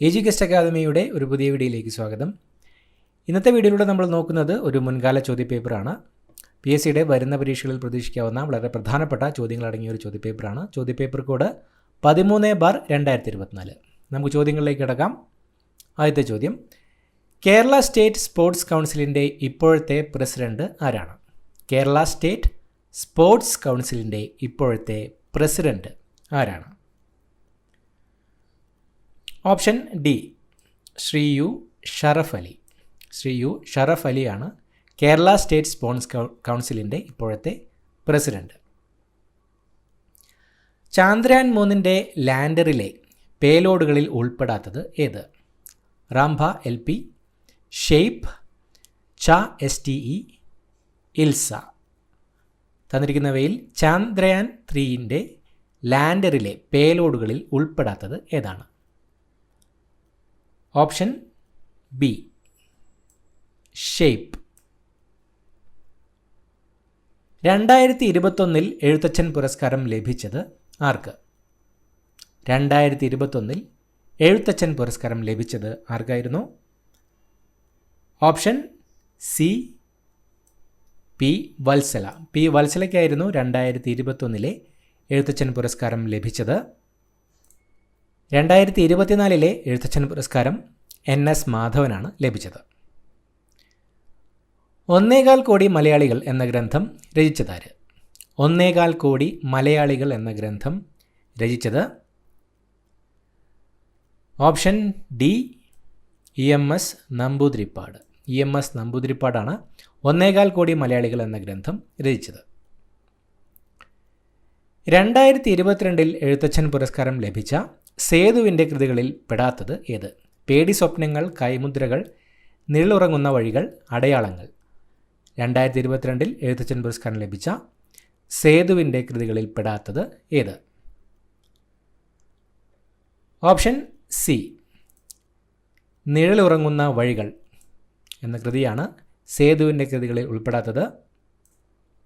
എജുകസ്റ്റ് അക്കാദമിയുടെ ഒരു പുതിയ വീഡിയോയിലേക്ക് സ്വാഗതം. ഇന്നത്തെ വീഡിയോയിലൂടെ നമ്മൾ നോക്കുന്നത് ഒരു മുൻകാല ചോദ്യപേപ്പറാണ്. PSCയുടെ വരുന്ന പരീക്ഷകളിൽ പ്രതീക്ഷിക്കാവുന്ന വളരെ പ്രധാനപ്പെട്ട ചോദ്യങ്ങൾ അടങ്ങിയ ഒരു ചോദ്യപേപ്പറാണ്. ചോദ്യപേപ്പർ കോഡ് 13/2024. നമുക്ക് ചോദ്യങ്ങളിലേക്ക് കിടക്കാം. ആദ്യത്തെ ചോദ്യം, കേരള സ്റ്റേറ്റ് സ്പോർട്സ് കൗൺസിലിൻ്റെ ഇപ്പോഴത്തെ പ്രസിഡന്റ് ആരാണ്? കേരള സ്റ്റേറ്റ് സ്പോർട്സ് കൗൺസിലിൻ്റെ ഇപ്പോഴത്തെ പ്രസിഡന്റ് ആരാണ്? Option D, Shri U Sharaf Ali. Shri U Sharaf അലിയാണ് കേരള സ്റ്റേറ്റ് സ്പോർട്സ് കൗൺസിലിൻ്റെ ഇപ്പോഴത്തെ പ്രസിഡന്റ്. ചാന്ദ്രയാൻ 3 ലാൻഡറിലെ പേലോഡുകളിൽ ഉൾപ്പെടാത്തത് ഏത്? റാംഭ LP, ഷെയ്പ്പ്, ച STE, ഇൽസ. തന്നിരിക്കുന്നവയിൽ ചാന്ദ്രയാൻ 3 ലാൻഡറിലെ പേലോഡുകളിൽ ഉൾപ്പെടാത്തത് ഏതാണ്? Option B, shape. 2021 എഴുത്തച്ഛൻ പുരസ്കാരം ലഭിച്ചത് ആർക്ക്? 2021 എഴുത്തച്ഛൻ പുരസ്കാരം ലഭിച്ചത് ആർക്കായിരുന്നു? Option C, P Valsala. P വത്സലയ്ക്കായിരുന്നു 2021 എഴുത്തച്ഛൻ പുരസ്കാരം ലഭിച്ചത്. 2024 എഴുത്തച്ഛൻ പുരസ്കാരം NS മാധവനാണ് ലഭിച്ചത്. 1.25 കോടി മലയാളികൾ എന്ന ഗ്രന്ഥം രചിച്ചതാര്? 1.25 കോടി മലയാളികൾ എന്ന ഗ്രന്ഥം രചിച്ചത്? Option D, EMS Namboodiripad. EMS നമ്പൂതിരിപ്പാടാണ് 1.25 കോടി മലയാളികൾ എന്ന ഗ്രന്ഥം രചിച്ചത്. 2022 എഴുത്തച്ഛൻ പുരസ്കാരം ലഭിച്ച സേതുവിൻ്റെ കൃതികളിൽ പെടാത്തത് ഏത്? പേടി സ്വപ്നങ്ങൾ, കൈമുദ്രകൾ, നിഴലുറങ്ങുന്ന വഴികൾ, അടയാളങ്ങൾ. 2022 എഴുത്തച്ഛൻ പുരസ്കാരം ലഭിച്ച സേതുവിൻ്റെ കൃതികളിൽ പെടാത്തത് ഏത്? ഓപ്ഷൻ സി, നിഴലുറങ്ങുന്ന വഴികൾ എന്ന കൃതിയാണ് സേതുവിൻ്റെ കൃതികളിൽ ഉൾപ്പെടാത്തത്.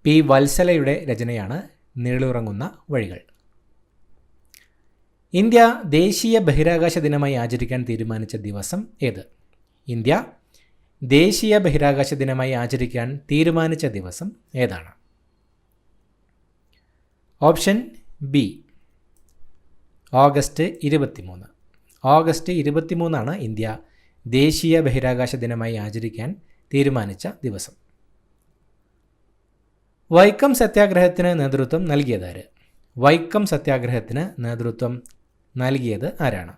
പി വത്സലയുടെ രചനയാണ് നിഴലുറങ്ങുന്ന വഴികൾ. ഇന്ത്യ ദേശീയ ബഹിരാകാശ ദിനമായി ആചരിക്കാൻ തീരുമാനിച്ച ദിവസം ഏത്? ഇന്ത്യ ദേശീയ ബഹിരാകാശ ദിനമായി ആചരിക്കാൻ തീരുമാനിച്ച ദിവസം ഏതാണ്? Option B, August 23. August 23 India ദേശീയ ബഹിരാകാശ ദിനമായി ആചരിക്കാൻ തീരുമാനിച്ച ദിവസം. വൈക്കം സത്യാഗ്രഹത്തിന് നേതൃത്വം നൽകിയതാര്? വൈക്കം സത്യാഗ്രഹത്തിന് നേതൃത്വം നൽകിയത് ആരാണ്?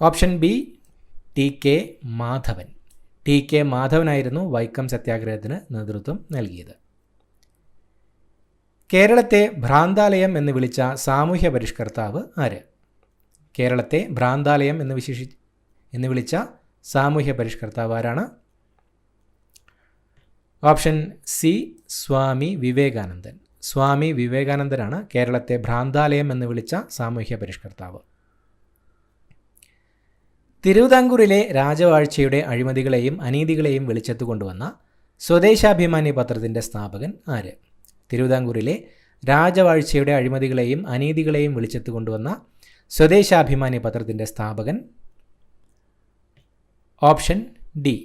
Option B, TK Madhavan. TK മാധവനായിരുന്നു വൈക്കം സത്യാഗ്രഹത്തിന് നേതൃത്വം നൽകിയത്. കേരളത്തെ ഭ്രാന്താലയം എന്ന് വിളിച്ച സാമൂഹ്യ പരിഷ്കർത്താവ് ആര്? കേരളത്തെ ഭ്രാന്താലയം എന്ന് വിളിച്ച സാമൂഹ്യ പരിഷ്കർത്താവ് ആരാണ്? ഓപ്ഷൻ സി, സ്വാമി വിവേകാനന്ദൻ. സ്വാമി വിവേകാനന്ദനാണ് കേരളത്തെ ഭ്രാന്താലയം എന്ന് വിളിച്ച സാമൂഹ്യ പരിഷ്കർത്താവ്. തിരുവിതാംകൂറിലെ രാജവാഴ്ചയുടെ അഴിമതികളെയും അനീതികളെയും വെളിച്ചത്ത് കൊണ്ടുവന്ന സ്വദേശാഭിമാനി പത്രത്തിൻ്റെ സ്ഥാപകൻ ആര്? തിരുവിതാംകൂറിലെ രാജവാഴ്ചയുടെ അഴിമതികളെയും അനീതികളെയും വെളിച്ചത്ത് കൊണ്ടുവന്ന സ്വദേശാഭിമാനി പത്രത്തിൻ്റെ സ്ഥാപകൻ? ഓപ്ഷൻ ഡി,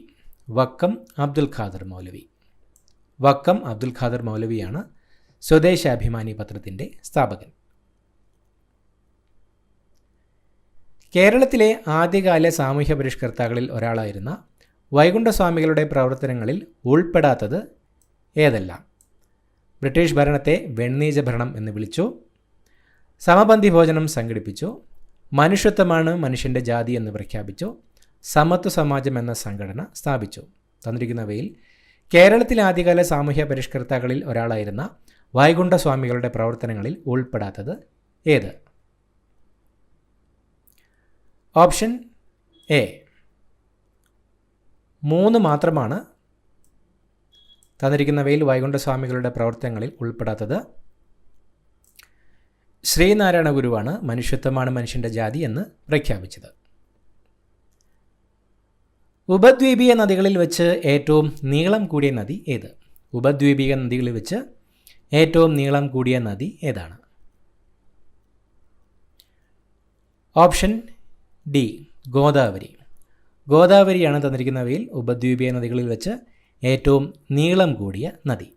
വക്കം അബ്ദുൽ ഖാദർ മൗലവി. വക്കം അബ്ദുൽ ഖാദർ മൗലവിയാണ് സ്വദേശാഭിമാനി പത്രത്തിൻ്റെ സ്ഥാപകൻ. കേരളത്തിലെ ആദ്യകാല സാമൂഹ്യ പരിഷ്കർത്താക്കളിൽ ഒരാളായിരുന്ന വൈകുണ്ഠസ്വാമികളുടെ പ്രവർത്തനങ്ങളിൽ ഉൾപ്പെടാത്തത് ഏതെല്ലാം? ബ്രിട്ടീഷ് ഭരണത്തെ വെണ്ണീജ ഭരണം എന്ന് വിളിച്ചു, സമപന്തി ഭോജനം സംഘടിപ്പിച്ചു, മനുഷ്യത്വമാണ് മനുഷ്യൻ്റെ ജാതി എന്ന് പ്രഖ്യാപിച്ചു, സമത്വ സമാജം എന്ന സംഘടന സ്ഥാപിച്ചു. തന്നിരിക്കുന്നവയിൽ കേരളത്തിലെ ആദ്യകാല സാമൂഹ്യ പരിഷ്കർത്താക്കളിൽ ഒരാളായിരുന്ന വൈകുണ്ഠസ്വാമികളുടെ പ്രവർത്തനങ്ങളിൽ ഉൾപ്പെടാത്തത് ഏത്? ഓപ്ഷൻ എ, 3 മാത്രമാണ് തന്നിരിക്കുന്നവയിൽ വൈകുണ്ഠസ്വാമികളുടെ പ്രവർത്തനങ്ങളിൽ ഉൾപ്പെടാത്തത്. ശ്രീനാരായണ ഗുരുവാണ് മനുഷ്യത്വമാണ് മനുഷ്യൻ്റെ ജാതി എന്ന് പ്രഖ്യാപിച്ചത്. ഉപദ്വീപീയ നദികളിൽ വെച്ച് ഏറ്റവും നീളം കൂടിയ നദി ഏത്? ഉപദ്വീപീയ നദികളിൽ വെച്ച് ഏറ്റവും നീളം കൂടിയ നദി ഏതാണ്? Option D Godavari. ഗോദാവരിയാണ് തന്നിരിക്കുന്നവയിൽ ഉപദ്വീപീയ നദികളിൽ വെച്ച് ഏറ്റവും നീളം കൂടിയ നദി.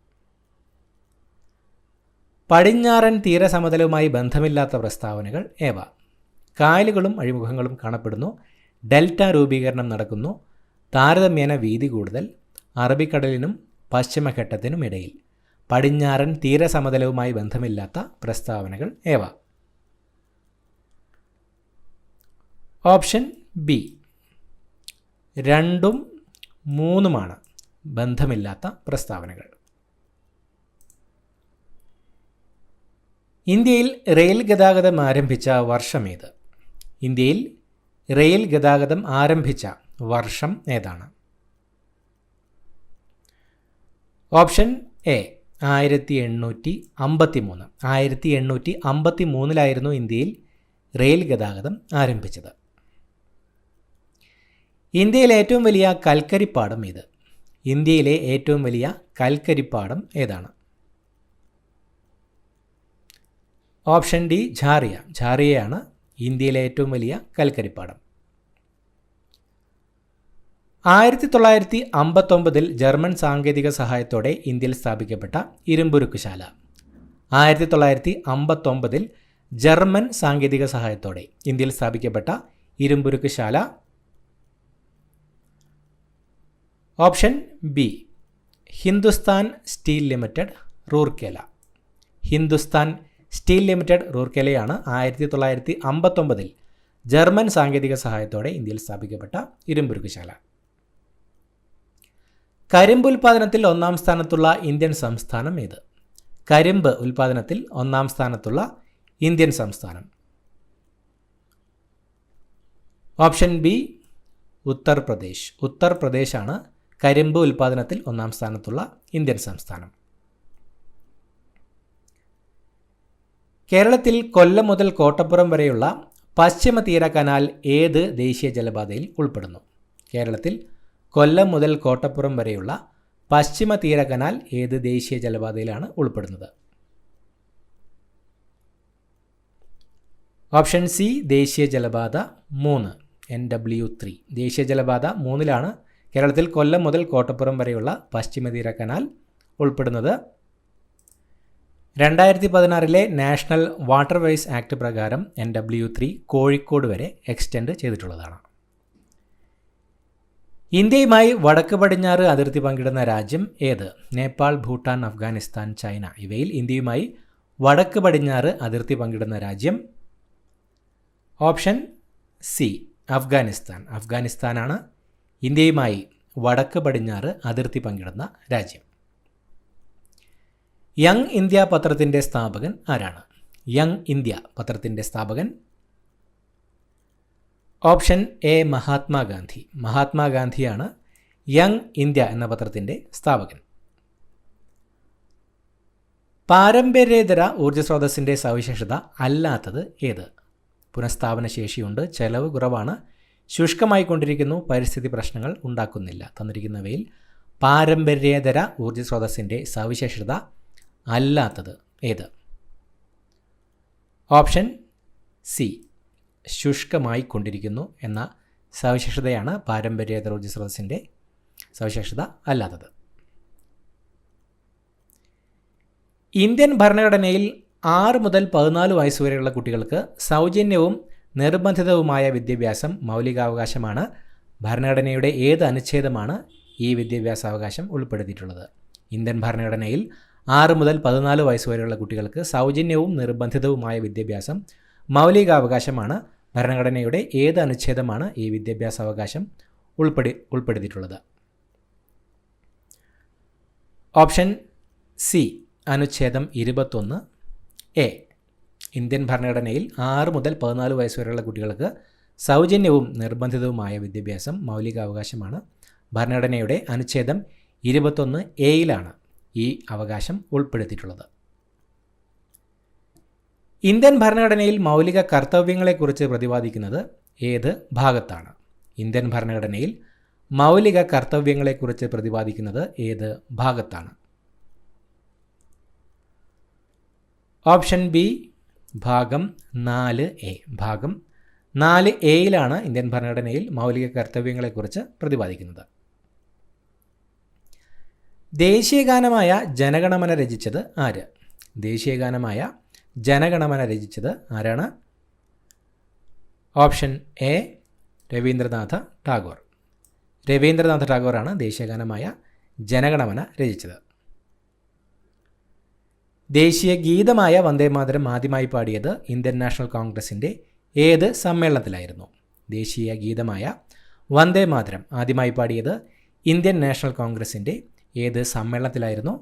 പടിഞ്ഞാറൻ തീരസമതലവുമായി ബന്ധമില്ലാത്ത പ്രസ്താവനകൾ ഏവ? കായലുകളും അഴിമുഖങ്ങളും കാണപ്പെടുന്നു, ഡെൽറ്റ രൂപീകരണം നടക്കുന്നു, താരതമ്യേന വീതി കൂടുതൽ, അറബിക്കടലിനും പശ്ചിമഘട്ടത്തിനും ഇടയിൽ. പടിഞ്ഞാറൻ തീരസമതലവുമായി ബന്ധമില്ലാത്ത പ്രസ്താവനകൾ ഏവ? ഓപ്ഷൻ ബി 2ഉം 3ഉമാണ് ബന്ധമില്ലാത്ത പ്രസ്താവനകൾ. ഇന്ത്യയിൽ റെയിൽ ഗതാഗതം ആരംഭിച്ച വർഷമേത്? ഇന്ത്യയിൽ റെയിൽ ഗതാഗതം ആരംഭിച്ച വർഷം ഏതാണ്? Option A 1853. 1853 ഇന്ത്യയിൽ റെയിൽ ഗതാഗതം ആരംഭിച്ചത്. ഇന്ത്യയിലെ ഏറ്റവും വലിയ കൽക്കരിപ്പാടം ഏത്? ഇന്ത്യയിലെ ഏറ്റവും വലിയ കൽക്കരിപ്പാടം ഏതാണ്? Option D ഝാറിയ. ഝാറിയയാണ് ഇന്ത്യയിലെ ഏറ്റവും വലിയ കൽക്കരിപ്പാടം. 1959 ജർമ്മൻ സാങ്കേതിക സഹായത്തോടെ ഇന്ത്യയിൽ സ്ഥാപിക്കപ്പെട്ട ഇരുമ്പുരുക്കുശാല. 1959 ജർമ്മൻ സാങ്കേതിക സഹായത്തോടെ ഇന്ത്യയിൽ സ്ഥാപിക്കപ്പെട്ട ഇരുമ്പുരുക്കുശാല. Option B Hindustan steel limited, Rourkela. Hindustan steel limited, റൂർക്കേലയാണ് 1959 ജർമ്മൻ സാങ്കേതിക സഹായത്തോടെ ഇന്ത്യയിൽ സ്ഥാപിക്കപ്പെട്ട ഇരുമ്പുരുക്കുശാല. കരിമ്പ് ഉൽപ്പാദനത്തിൽ 1-ാം സ്ഥാനത്തുള്ള ഇന്ത്യൻ സംസ്ഥാനം ഏത്? കരിമ്പ് ഉൽപ്പാദനത്തിൽ 1-ാം സ്ഥാനത്തുള്ള ഇന്ത്യൻ സംസ്ഥാനം. Option B Uttar Pradesh. ഉത്തർപ്രദേശാണ് കരിമ്പ് ഉൽപ്പാദനത്തിൽ 1-ാം സ്ഥാനത്തുള്ള ഇന്ത്യൻ സംസ്ഥാനം. കേരളത്തിൽ കൊല്ലം മുതൽ കോട്ടപ്പുറം വരെയുള്ള പശ്ചിമ തീര കനാൽ ഏത് ദേശീയ ജലപാതയിൽ ഉൾപ്പെടുന്നു? കേരളത്തിൽ കൊല്ലം മുതൽ കോട്ടപ്പുറം വരെയുള്ള പശ്ചിമ തീര കനാൽ ഏത് ദേശീയ ജലപാതയിലാണ് ഉൾപ്പെടുന്നത്? ഓപ്ഷൻ സി ദേശീയ ജലപാത 3 NW3. ദേശീയ ജലപാത 3-ലാണ് കേരളത്തിൽ കൊല്ലം മുതൽ കോട്ടപ്പുറം വരെയുള്ള പശ്ചിമ തീര കനാൽ ഉൾപ്പെടുന്നത്. 2016 നാഷണൽ വാട്ടർവേസ് ആക്ട് പ്രകാരം NW3 കോഴിക്കോട് വരെ എക്സ്റ്റെൻഡ് ചെയ്തിട്ടുള്ളതാണ്. ഇന്ത്യയുമായി വടക്ക് പടിഞ്ഞാറ് അതിർത്തി പങ്കിടുന്ന രാജ്യം ഏത്? നേപ്പാൾ, ഭൂട്ടാൻ, അഫ്ഗാനിസ്ഥാൻ, ചൈന. ഇവയിൽ ഇന്ത്യയുമായി വടക്ക് പടിഞ്ഞാറ് അതിർത്തി പങ്കിടുന്ന രാജ്യം? Option C Afghanistan. അഫ്ഗാനിസ്ഥാനാണ് ഇന്ത്യയുമായി വടക്ക് പടിഞ്ഞാറ് അതിർത്തി പങ്കിടുന്ന രാജ്യം. യങ് ഇന്ത്യ പത്രത്തിൻ്റെ സ്ഥാപകൻ ആരാണ്? യങ് ഇന്ത്യ പത്രത്തിൻ്റെ സ്ഥാപകൻ? Option A Mahatma Gandhi. മഹാത്മാഗാന്ധിയാണ് യങ് ഇന്ത്യ എന്ന പത്രത്തിൻ്റെ സ്ഥാപകൻ. പാരമ്പര്യേതര ഊർജ്ജസ്രോതസ്സിൻ്റെ സവിശേഷത അല്ലാത്തത് ഏത്? പുനഃസ്ഥാപന ശേഷിയുണ്ട്, ചെലവ് കുറവാണ്, ശുഷ്കമായിക്കൊണ്ടിരിക്കുന്നു, പരിസ്ഥിതി പ്രശ്നങ്ങൾ ഉണ്ടാക്കുന്നില്ല. തന്നിരിക്കുന്നവയിൽ പാരമ്പര്യേതര ഊർജ്ജസ്രോതസ്സിൻ്റെ സവിശേഷത അല്ലാത്തത് ഏത്? ഓപ്ഷൻ സി ശുഷ്കമായിക്കൊണ്ടിരിക്കുന്നു എന്ന സവിശേഷതയാണ് പാരമ്പര്യേതര ഊർജ്ജസ്രോതസ്സിൻ്റെ സവിശേഷത അല്ലാത്തത്. ഇന്ത്യൻ ഭരണഘടനയിൽ 6 മുതൽ 14 വയസ്സ് വരെയുള്ള കുട്ടികൾക്ക് സൗജന്യവും നിർബന്ധിതവുമായ വിദ്യാഭ്യാസം മൗലികാവകാശമാണ്. ഭരണഘടനയുടെ ഏത് അനുച്ഛേദമാണ് ഈ വിദ്യാഭ്യാസാവകാശം ഉൾപ്പെടുത്തിയിട്ടുള്ളത്? ഇന്ത്യൻ ഭരണഘടനയിൽ 6 മുതൽ 14 വയസ്സ് വരെയുള്ള കുട്ടികൾക്ക് സൗജന്യവും നിർബന്ധിതവുമായ വിദ്യാഭ്യാസം മൗലികാവകാശമാണ്. ഭരണഘടനയുടെ ഏത് അനുച്ഛേദമാണ് ഈ വിദ്യാഭ്യാസാവകാശം ഉൾപ്പെടുത്തിയിട്ടുള്ളത്? ഓപ്ഷൻ സി അനുച്ഛേദം 21A. ഇന്ത്യൻ ഭരണഘടനയിൽ 6 മുതൽ 14 വയസ്സ് വരെയുള്ള കുട്ടികൾക്ക് സൗജന്യവും നിർബന്ധിതവുമായ വിദ്യാഭ്യാസം മൗലികാവകാശമാണ്. ഭരണഘടനയുടെ അനുച്ഛേദം 21A ഈ അവകാശം ഉൾപ്പെടുത്തിയിട്ടുള്ളത്. ഇന്ത്യൻ ഭരണഘടനയിൽ മൗലിക കർത്തവ്യങ്ങളെക്കുറിച്ച് പ്രതിപാദിക്കുന്നത് ഏത് ഭാഗത്താണ്? ഇന്ത്യൻ ഭരണഘടനയിൽ മൗലിക കർത്തവ്യങ്ങളെക്കുറിച്ച് പ്രതിപാദിക്കുന്നത് ഏത് ഭാഗത്താണ്? ഓപ്ഷൻ ബി ഭാഗം 4A. ഭാഗം 4A ഇന്ത്യൻ ഭരണഘടനയിൽ മൗലിക കർത്തവ്യങ്ങളെക്കുറിച്ച് പ്രതിപാദിക്കുന്നത്. ദേശീയഗാനമായ ജനഗണമന രചിച്ചത് ആര്? ദേശീയഗാനമായ ജനഗണമന രചിച്ചത് ആരാണ്? Option A Rabindranath Tagore. രവീന്ദ്രനാഥ ടാഗോറാണ് ദേശീയഗാനമായ ജനഗണമന രചിച്ചത്. ദേശീയ ഗീതമായ വന്ദേമാതരം ആദ്യമായി പാടിയത് ഇന്ത്യൻ നാഷണൽ കോൺഗ്രസിൻ്റെ ഏത് സമ്മേളനത്തിലായിരുന്നു? ദേശീയ ഗീതമായ വന്ദേമാതരം ആദ്യമായി പാടിയത് ഇന്ത്യൻ നാഷണൽ കോൺഗ്രസിൻ്റെ ഏത് സമ്മേളനത്തിലായിരുന്നു?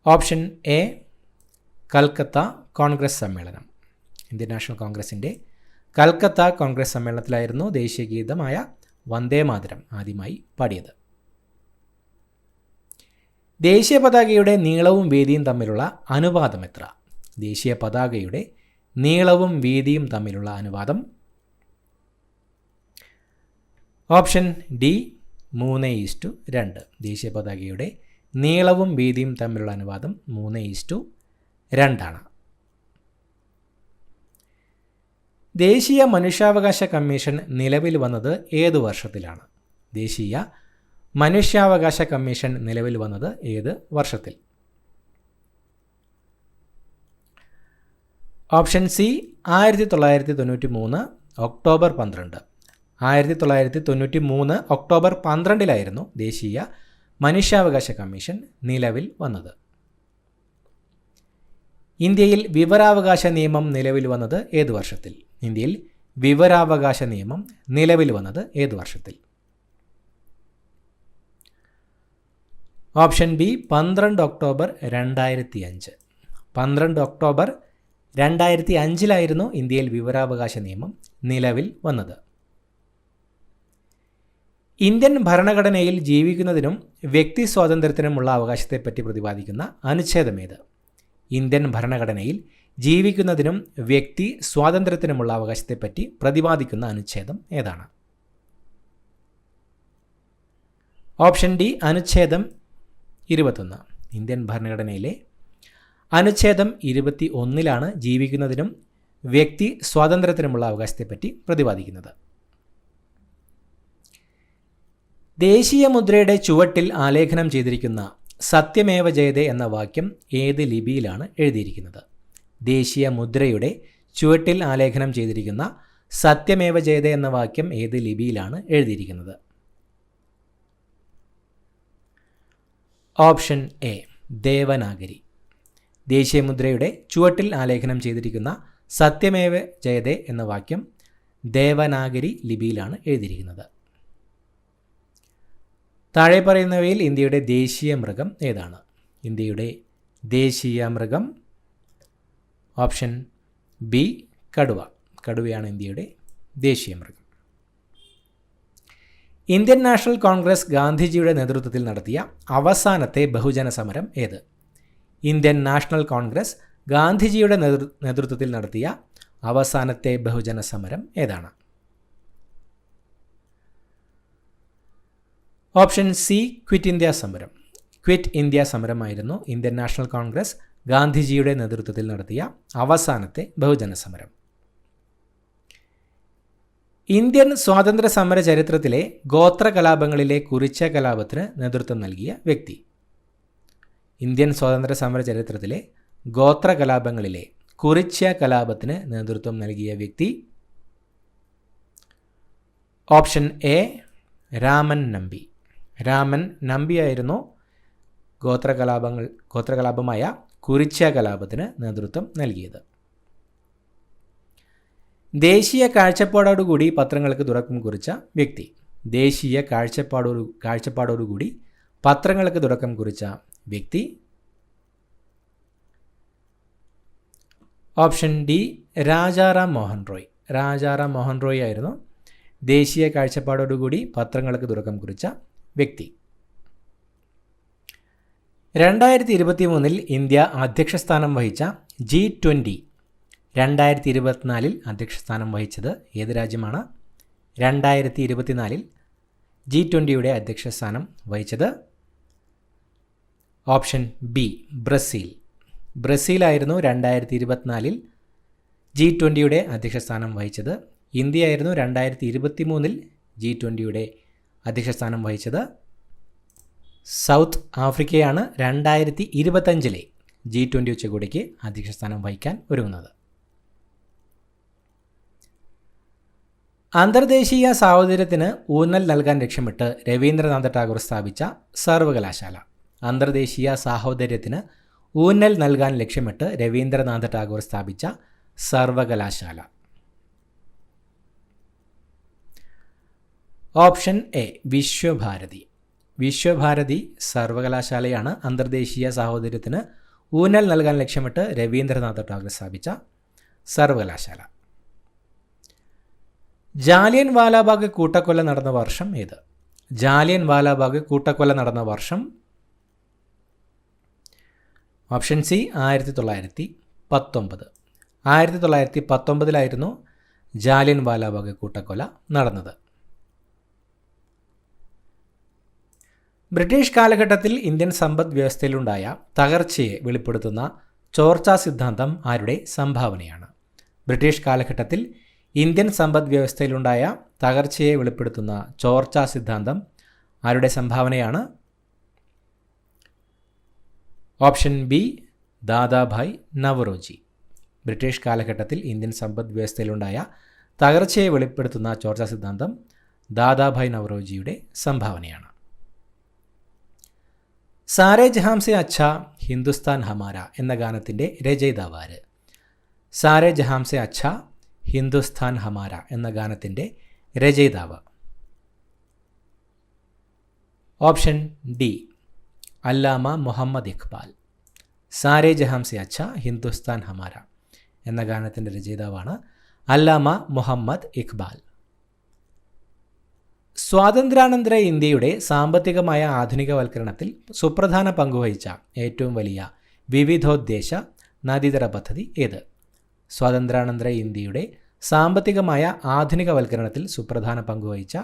ഓപ്ഷൻ എ കൽക്കത്ത കോൺഗ്രസ് സമ്മേളനം. ഇന്ത്യൻ നാഷണൽ കോൺഗ്രസിൻ്റെ കൽക്കത്ത കോൺഗ്രസ് സമ്മേളനത്തിലായിരുന്നു ദേശീയ ഗീതമായ വന്ദേമാതരം ആദ്യമായി പാടിയത്. ദേശീയ പതാകയുടെ നീളവും വീതിയും തമ്മിലുള്ള അനുപാതം എത്ര? ദേശീയ പതാകയുടെ നീളവും വീതിയും തമ്മിലുള്ള അനുപാതം. Option D 3:2. ദേശീയ പതാകയുടെ നീളവും വീതിയും തമ്മിലുള്ള അനുപാതം 3:2 ആണ്. ദേശീയ മനുഷ്യാവകാശ കമ്മീഷൻ നിലവിൽ വന്നത് ഏത് വർഷത്തിലാണ്? ദേശീയ മനുഷ്യാവകാശ കമ്മീഷൻ നിലവിൽ വന്നത് ഏത് വർഷത്തിൽ? Option C 1993 October 12. 1993 ഒക്ടോബർ 12 ദേശീയ മനുഷ്യാവകാശ കമ്മീഷൻ നിലവിൽ വന്നത്. ഇന്ത്യയിൽ വിവരാവകാശ നിയമം നിലവിൽ വന്നത് ഏത് വർഷത്തിൽ? ഇന്ത്യയിൽ വിവരാവകാശ നിയമം നിലവിൽ വന്നത് ഏത് വർഷത്തിൽ? Option B 12 October 2005. 12 ഒക്ടോബർ 2005 ഇന്ത്യയിൽ വിവരാവകാശ നിയമം നിലവിൽ വന്നത്. ഇന്ത്യൻ ഭരണഘടനയിൽ ജീവിക്കുന്നതിനും വ്യക്തി സ്വാതന്ത്ര്യത്തിനുമുള്ള അവകാശത്തെപ്പറ്റി പ്രതിപാദിക്കുന്ന അനുച്ഛേദമേത്? ഇന്ത്യൻ ഭരണഘടനയിൽ ജീവിക്കുന്നതിനും വ്യക്തി സ്വാതന്ത്ര്യത്തിനുമുള്ള അവകാശത്തെപ്പറ്റി പ്രതിപാദിക്കുന്ന അനുച്ഛേദം ഏതാണ്? ഓപ്ഷൻ ഡി അനുച്ഛേദം 21. ഇന്ത്യൻ ഭരണഘടനയിലെ അനുച്ഛേദം 21 ജീവിക്കുന്നതിനും വ്യക്തി സ്വാതന്ത്ര്യത്തിനുമുള്ള അവകാശത്തെപ്പറ്റി പ്രതിപാദിക്കുന്നത്. ദേശീയ മുദ്രയുടെ ചുവട്ടിൽ ആലേഖനം ചെയ്തിരിക്കുന്ന സത്യമേവ ജയതേ എന്ന വാക്യം ഏത് ലിപിയിലാണ് എഴുതിയിരിക്കുന്നത്? ദേശീയ മുദ്രയുടെ ചുവട്ടിൽ ആലേഖനം ചെയ്തിരിക്കുന്ന സത്യമേവ ജയതേ എന്ന വാക്യം ഏത് ലിപിയിലാണ് എഴുതിയിരിക്കുന്നത്? Option A Devanagari. ദേശീയ മുദ്രയുടെ ചുവട്ടിൽ ആലേഖനം ചെയ്തിരിക്കുന്ന സത്യമേവ ജയതേ എന്ന വാക്യം ദേവനാഗരി ലിപിയിലാണ് എഴുതിയിരിക്കുന്നത്. താഴെ പറയുന്നവയിൽ ഇന്ത്യയുടെ ദേശീയ മൃഗം ഏതാണ്? ഇന്ത്യയുടെ ദേശീയ മൃഗം ഓപ്ഷൻ ബി കടുവ. കടുവയാണ് ഇന്ത്യയുടെ ദേശീയ മൃഗം. ഇന്ത്യൻ നാഷണൽ കോൺഗ്രസ് ഗാന്ധിജിയുടെ നേതൃത്വത്തിൽ നടത്തിയ അവസാനത്തെ ബഹുജന സമരം ഏത്? ഇന്ത്യൻ നാഷണൽ കോൺഗ്രസ് ഗാന്ധിജിയുടെ നേതൃത്വത്തിൽ നടത്തിയ അവസാനത്തെ ബഹുജന സമരം ഏതാണ്? ഓപ്ഷൻ സി ക്വിറ്റ് ഇന്ത്യ സമരം. ക്വിറ്റ് ഇന്ത്യ സമരമായിരുന്നു ഇന്ത്യൻ നാഷണൽ കോൺഗ്രസ് ഗാന്ധിജിയുടെ നേതൃത്വത്തിൽ നടത്തിയ അവസാനത്തെ ബഹുജന സമരം. ഇന്ത്യൻ സ്വാതന്ത്ര്യ സമര ചരിത്രത്തിലെ ഗോത്ര കലാപങ്ങളിലെ കുറിച്യ കലാപത്തിന് നേതൃത്വം നൽകിയ വ്യക്തി? ഇന്ത്യൻ സ്വാതന്ത്ര്യ സമര ചരിത്രത്തിലെ ഗോത്ര കലാപങ്ങളിലെ കുറിച്യ കലാപത്തിന് നേതൃത്വം നൽകിയ വ്യക്തി? Option A Raman Nambi. രാമൻ നമ്പിയായിരുന്നു ഗോത്രകലാപമായ കുറിച്യ കലാപത്തിന് നേതൃത്വം നൽകിയത്. ദേശീയ കാഴ്ചപ്പാടോടുകൂടി പത്രങ്ങൾക്ക് തുടക്കം കുറിച്ച വ്യക്തി? ദേശീയ കാഴ്ചപ്പാടോടുകൂടി പത്രങ്ങൾക്ക് തുടക്കം കുറിച്ച വ്യക്തി? Option D Rajaram Mohan Roy. രാജാറാം മോഹൻ റോയ് ആയിരുന്നു ദേശീയ കാഴ്ചപ്പാടോടുകൂടി പത്രങ്ങൾക്ക് തുടക്കം കുറിച്ച വ്യക്തി. 2023 ഇന്ത്യ അധ്യക്ഷസ്ഥാനം വഹിച്ച G20 2024 അധ്യക്ഷസ്ഥാനം വഹിച്ചത് ഏത് രാജ്യമാണ്? 2024 G20 അധ്യക്ഷസ്ഥാനം വഹിച്ചത് ഓപ്ഷൻ ബി ബ്രസീൽ. ബ്രസീലായിരുന്നു 2024 G20 അധ്യക്ഷസ്ഥാനം വഹിച്ചത്? ഇന്ത്യയായിരുന്നു 2023 G20 അധ്യക്ഷസ്ഥാനം വഹിച്ചത്. സൗത്ത് ആഫ്രിക്കയാണ് 2025 G20 ഉച്ചകോടിക്ക് അധ്യക്ഷസ്ഥാനം വഹിക്കാൻ ഒരുങ്ങുന്നത്. അന്തർദേശീയ സാഹോദര്യത്തിന് ഊന്നൽ നൽകാൻ ലക്ഷ്യമിട്ട് രവീന്ദ്രനാഥ ടാഗോർ സ്ഥാപിച്ച സർവകലാശാല. അന്തർദേശീയ സാഹോദര്യത്തിന് ഊന്നൽ നൽകാൻ ലക്ഷ്യമിട്ട് രവീന്ദ്രനാഥ ടാഗോർ സ്ഥാപിച്ച സർവകലാശാല. Option A Visva Bharati. വിശ്വഭാരതി സർവകലാശാലയാണ് അന്തർദേശീയ സാഹോദര്യത്തിന് ഊന്നൽ നൽകാൻ ലക്ഷ്യമിട്ട് രവീന്ദ്രനാഥ ടാഗോർ സ്ഥാപിച്ച സർവകലാശാല. ജാലിയൻ വാലാബാഗ് കൂട്ടക്കൊല നടന്ന വർഷം ഏത്? ജാലിയൻ വാലാബാഗ് കൂട്ടക്കൊല നടന്ന വർഷം? Option C 1919. 1919 ജാലിയൻ വാലാബാഗ് കൂട്ടക്കൊല നടന്നത്. ബ്രിട്ടീഷ് കാലഘട്ടത്തിൽ ഇന്ത്യൻ സമ്പദ് വ്യവസ്ഥയിലുണ്ടായ തകർച്ചയെ വെളിപ്പെടുത്തുന്ന ചോർച്ചാ സിദ്ധാന്തം ആരുടെ സംഭാവനയാണ്? ബ്രിട്ടീഷ് കാലഘട്ടത്തിൽ ഇന്ത്യൻ സമ്പദ് വ്യവസ്ഥയിലുണ്ടായ തകർച്ചയെ വെളിപ്പെടുത്തുന്ന ചോർച്ചാ സിദ്ധാന്തം ആരുടെ സംഭാവനയാണ്? Option B Dadabhai Naoroji. British കാലഘട്ടത്തിൽ ഇന്ത്യൻ സമ്പദ് വ്യവസ്ഥയിലുണ്ടായ തകർച്ചയെ വെളിപ്പെടുത്തുന്ന ചോർച്ചാ സിദ്ധാന്തം ദാദാഭായ് നവറോജിയുടെ സംഭാവനയാണ്. സാരേ ജഹാം സെ അച്ഛ ഹിന്ദുസ്ഥാൻ ഹമാര എന്ന ഗാനത്തിൻ്റെ രചയിതാവ് ആര്? സാരേ ജഹാം സെ അച്ഛ ഹിന്ദുസ്ഥാൻ ഹമാര എന്ന ഗാനത്തിൻ്റെ രചയിതാവ്? ഓപ്ഷൻ ഡി അല്ലാമ മുഹമ്മദ് ഇഖ്ബാൽ. സാരേ ജഹാം സെ അച്ഛ ഹിന്ദുസ്ഥാൻ ഹമാര എന്ന ഗാനത്തിൻ്റെ രചയിതാവാണ് അല്ലാമ മുഹമ്മദ് ഇഖ്ബാൽ. സ്വാതന്ത്ര്യാനന്തര ഇന്ത്യയുടെ സാമ്പത്തികമായ ആധുനികവൽക്കരണത്തിൽ സുപ്രധാന പങ്കുവഹിച്ച ഏറ്റവും വലിയ വിവിധോദ്ദേശ നദീതട പദ്ധതി ഏത്? സ്വാതന്ത്ര്യാനന്തര ഇന്ത്യയുടെ സാമ്പത്തികമായ ആധുനികവൽക്കരണത്തിൽ സുപ്രധാന പങ്കുവഹിച്ച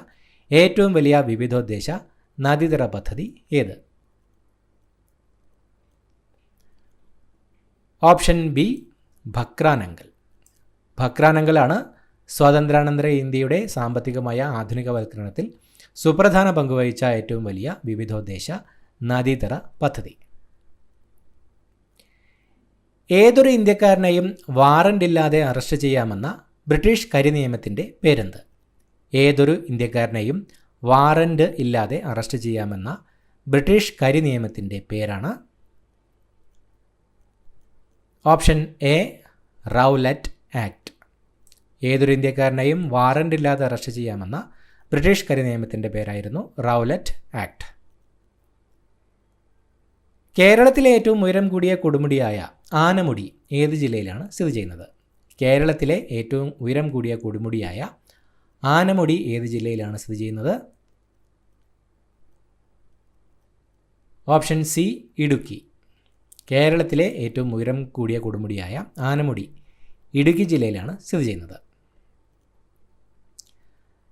ഏറ്റവും വലിയ വിവിധോദ്ദേശ നദീതട പദ്ധതി ഏത്? Option B Bhakra Nangal. ഭക്രാനങ്കലാണ് സ്വാതന്ത്ര്യാനന്തര ഇന്ത്യയുടെ സാമ്പത്തികമായ ആധുനികവൽക്കരണത്തിൽ സുപ്രധാന പങ്കുവഹിച്ച ഏറ്റവും വലിയ വിവിധോദ്ദേശ നദീതട പദ്ധതി. ഏതൊരു ഇന്ത്യക്കാരനെയും വാറന്റ് ഇല്ലാതെ അറസ്റ്റ് ചെയ്യാമെന്ന ബ്രിട്ടീഷ് കരിനിയമത്തിൻ്റെ പേരെന്ത്? ഏതൊരു ഇന്ത്യക്കാരനെയും വാറന്റ് ഇല്ലാതെ അറസ്റ്റ് ചെയ്യാമെന്ന ബ്രിട്ടീഷ് കരിനിയമത്തിൻ്റെ പേരാണ്? Option A Rowlatt act. ഏതൊരു ഇന്ത്യക്കാരനെയും വാറന്റ് ഇല്ലാതെ അറസ്റ്റ് ചെയ്യാമെന്ന ബ്രിട്ടീഷ് കരിനിയമത്തിൻ്റെ പേരായിരുന്നു റൗലറ്റ് ആക്ട്. കേരളത്തിലെ ഏറ്റവും ഉയരം കൂടിയ കൊടുമുടിയായ ആനമുടി ഏത് ജില്ലയിലാണ് സ്ഥിതി ചെയ്യുന്നത്? കേരളത്തിലെ ഏറ്റവും ഉയരം കൂടിയ കൊടുമുടിയായ ആനമുടി ഏത് ജില്ലയിലാണ് സ്ഥിതി ചെയ്യുന്നത്? Option C Idukki. കേരളത്തിലെ ഏറ്റവും ഉയരം കൂടിയ കൊടുമുടിയായ ആനമുടി ഇടുക്കി ജില്ലയിലാണ് സ്ഥിതി ചെയ്യുന്നത്.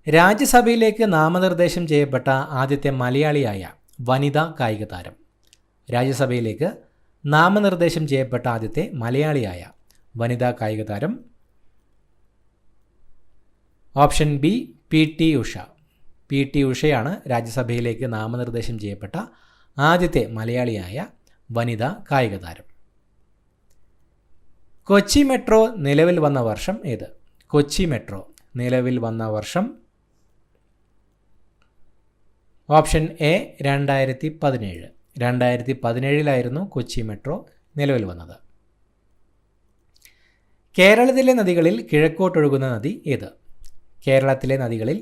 രാജ്യസഭയിലേക്ക് നാമനിർദ്ദേശം ചെയ്യപ്പെട്ട ആദ്യത്തെ മലയാളിയായ വനിതാ കായിക താരം? രാജ്യസഭയിലേക്ക് നാമനിർദ്ദേശം ചെയ്യപ്പെട്ട ആദ്യത്തെ മലയാളിയായ വനിതാ കായിക താരം? Option B PT Usha. PT ഉഷയാണ് രാജ്യസഭയിലേക്ക് നാമനിർദ്ദേശം ചെയ്യപ്പെട്ട ആദ്യത്തെ മലയാളിയായ വനിതാ കായിക താരം. കൊച്ചി മെട്രോ നിലവിൽ വന്ന വർഷം ഏത്? കൊച്ചി മെട്രോ നിലവിൽ വന്ന വർഷം? Option A 2017. 2017 കൊച്ചി മെട്രോ നിലവിൽ വന്നത്. കേരളത്തിലെ നദികളിൽ കിഴക്കോട്ടൊഴുകുന്ന നദി ഏത്? കേരളത്തിലെ നദികളിൽ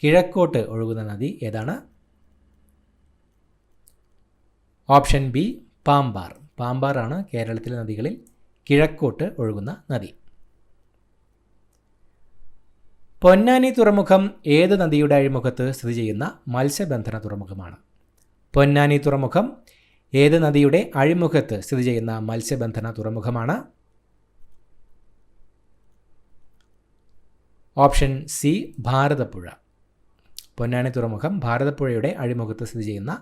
കിഴക്കോട്ട് ഒഴുകുന്ന നദി ഏതാണ്? Option B Pambar. പാമ്പാറാണ് കേരളത്തിലെ നദികളിൽ കിഴക്കോട്ട് ഒഴുകുന്ന നദി. പൊന്നാനി തുറമുഖം ഏത് നദിയുടെ അഴിമുഖത്ത് സ്ഥിതി ചെയ്യുന്ന മത്സ്യബന്ധന തുറമുഖമാണ്? പൊന്നാനി തുറമുഖം ഏത് നദിയുടെ അഴിമുഖത്ത് സ്ഥിതി ചെയ്യുന്ന മത്സ്യബന്ധന തുറമുഖമാണ്? Option C Bharathappuzha. പൊന്നാനി തുറമുഖം ഭാരതപ്പുഴയുടെ അഴിമുഖത്ത് സ്ഥിതി ചെയ്യുന്ന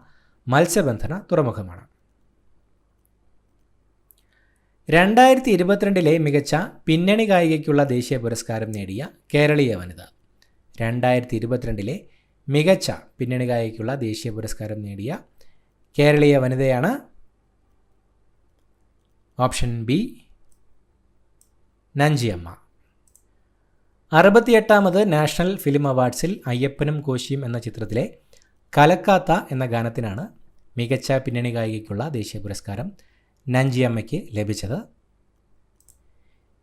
മത്സ്യബന്ധന തുറമുഖമാണ്. 2022 മികച്ച പിന്നണി ഗായികയ്ക്കുള്ള ദേശീയ പുരസ്കാരം നേടിയ കേരളീയ വനിത. 2022 മികച്ച പിന്നണി ഗായികയ്ക്കുള്ള ദേശീയ പുരസ്കാരം നേടിയ കേരളീയ വനിതയാണ് ഓപ്ഷൻ ബി നഞ്ചിയമ്മ. 68ാമത് നാഷണൽ ഫിലിം അവാർഡ്സിൽ അയ്യപ്പനും കോശിയും എന്ന ചിത്രത്തിലെ കലക്കാത്ത എന്ന ഗാനത്തിനാണ് മികച്ച പിന്നണി ഗായികയ്ക്കുള്ള ദേശീയ പുരസ്കാരം നഞ്ചിയമ്മയ്ക്ക് ലഭിച്ചത്.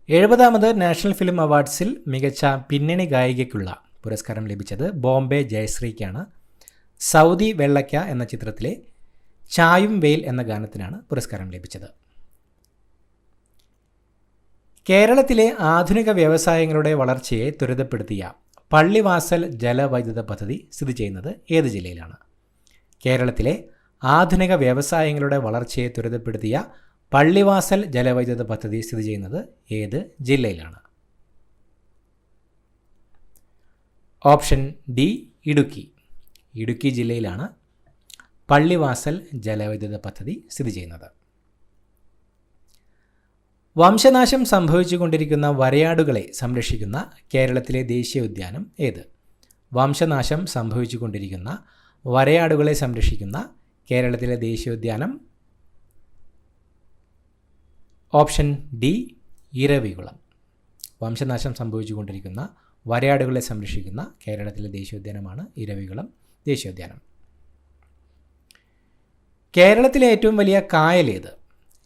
70ാമത് നാഷണൽ ഫിലിം അവാർഡ്സിൽ മികച്ച പിന്നണി ഗായികയ്ക്കുള്ള പുരസ്കാരം ലഭിച്ചത് ബോംബെ ജയശ്രീക്കാണ്. സൗദി വെള്ളയ്ക്ക എന്ന ചിത്രത്തിലെ ചായും വെയിൽ എന്ന ഗാനത്തിനാണ് പുരസ്കാരം ലഭിച്ചത്. കേരളത്തിലെ ആധുനിക വ്യവസായങ്ങളുടെ വളർച്ചയെ ത്വരിതപ്പെടുത്തിയ പള്ളിവാസൽ ജലവൈദ്യുത പദ്ധതി സ്ഥിതി ചെയ്യുന്നത് ഏത് ജില്ലയിലാണ്? കേരളത്തിലെ ആധുനിക വ്യവസായങ്ങളുടെ വളർച്ചയെ ത്വരിതപ്പെടുത്തിയ പള്ളിവാസൽ ജലവൈദ്യുത പദ്ധതി സ്ഥിതി ചെയ്യുന്നത് ഏത് ജില്ലയിലാണ്? Option D Idukki. ഇടുക്കി ജില്ലയിലാണ് പള്ളിവാസൽ ജലവൈദ്യുത പദ്ധതി സ്ഥിതി ചെയ്യുന്നത്. വംശനാശം സംഭവിച്ചുകൊണ്ടിരിക്കുന്ന വരയാടുകളെ സംരക്ഷിക്കുന്ന കേരളത്തിലെ ദേശീയ ഉദ്യാനം ഏത്? വംശനാശം സംഭവിച്ചുകൊണ്ടിരിക്കുന്ന വരയാടുകളെ സംരക്ഷിക്കുന്ന കേരളത്തിലെ ദേശീയോദ്യാനം ഓപ്ഷൻ ഡി ഇരവികുളം. വംശനാശം സംഭവിച്ചുകൊണ്ടിരിക്കുന്ന വരയാടുകളെ സംരക്ഷിക്കുന്ന കേരളത്തിലെ ദേശീയോദ്യാനമാണ് ഇരവികുളം ദേശീയോദ്യാനം. കേരളത്തിലെ ഏറ്റവും വലിയ കായൽ ഏത്?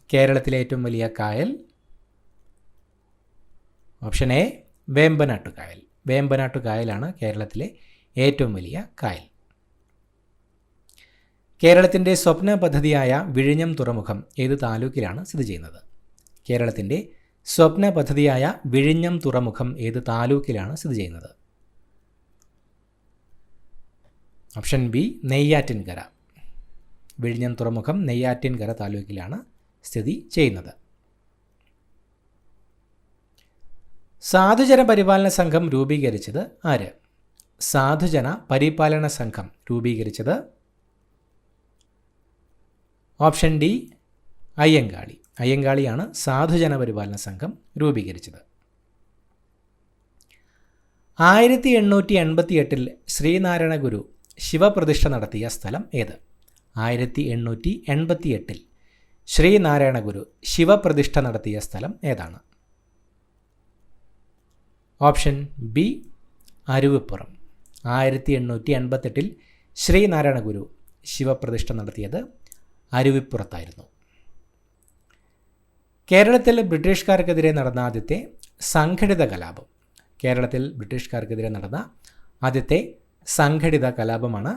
കേരളത്തിലെ ഏറ്റവും വലിയ കായൽ ഓപ്ഷൻ എ വേമ്പനാട്ടുകായൽ. വേമ്പനാട്ടുകായലാണ് കേരളത്തിലെ ഏറ്റവും വലിയ കായൽ. കേരളത്തിൻ്റെ സ്വപ്ന പദ്ധതിയായ വിഴിഞ്ഞം തുറമുഖം ഏത് താലൂക്കിലാണ് സ്ഥിതി ചെയ്യുന്നത്? കേരളത്തിൻ്റെ സ്വപ്ന പദ്ധതിയായ വിഴിഞ്ഞം തുറമുഖം ഏത് താലൂക്കിലാണ് സ്ഥിതി ചെയ്യുന്നത്? Option B Neyyattinkara. വിഴിഞ്ഞം തുറമുഖം നെയ്യാറ്റിൻകര താലൂക്കിലാണ് സ്ഥിതി ചെയ്യുന്നത്. സാധുജന പരിപാലന സംഘം രൂപീകരിച്ചത് ആര്? സാധുജന പരിപാലന സംഘം രൂപീകരിച്ചത് ഓപ്ഷൻ ഡി അയ്യങ്കാളി. അയ്യങ്കാളിയാണ് സാധുജന പരിപാലന സംഘം രൂപീകരിച്ചത്. 1888 ശ്രീനാരായണ ഗുരു ശിവപ്രതിഷ്ഠ നടത്തിയ സ്ഥലം ഏത്? 1888 ശ്രീനാരായണ ഗുരു ശിവപ്രതിഷ്ഠ നടത്തിയ സ്ഥലം ഏതാണ്? Option B Aruvippuram. 1888 ശ്രീനാരായണ ഗുരു ശിവപ്രതിഷ്ഠ നടത്തിയത് അരുവിപ്പുറത്തായിരുന്നു. കേരളത്തിൽ ബ്രിട്ടീഷുകാർക്കെതിരെ നടന്ന ആദ്യത്തെ സംഘടിത കലാപം. കേരളത്തിൽ ബ്രിട്ടീഷുകാർക്കെതിരെ നടന്ന ആദ്യത്തെ സംഘടിത കലാപമാണ്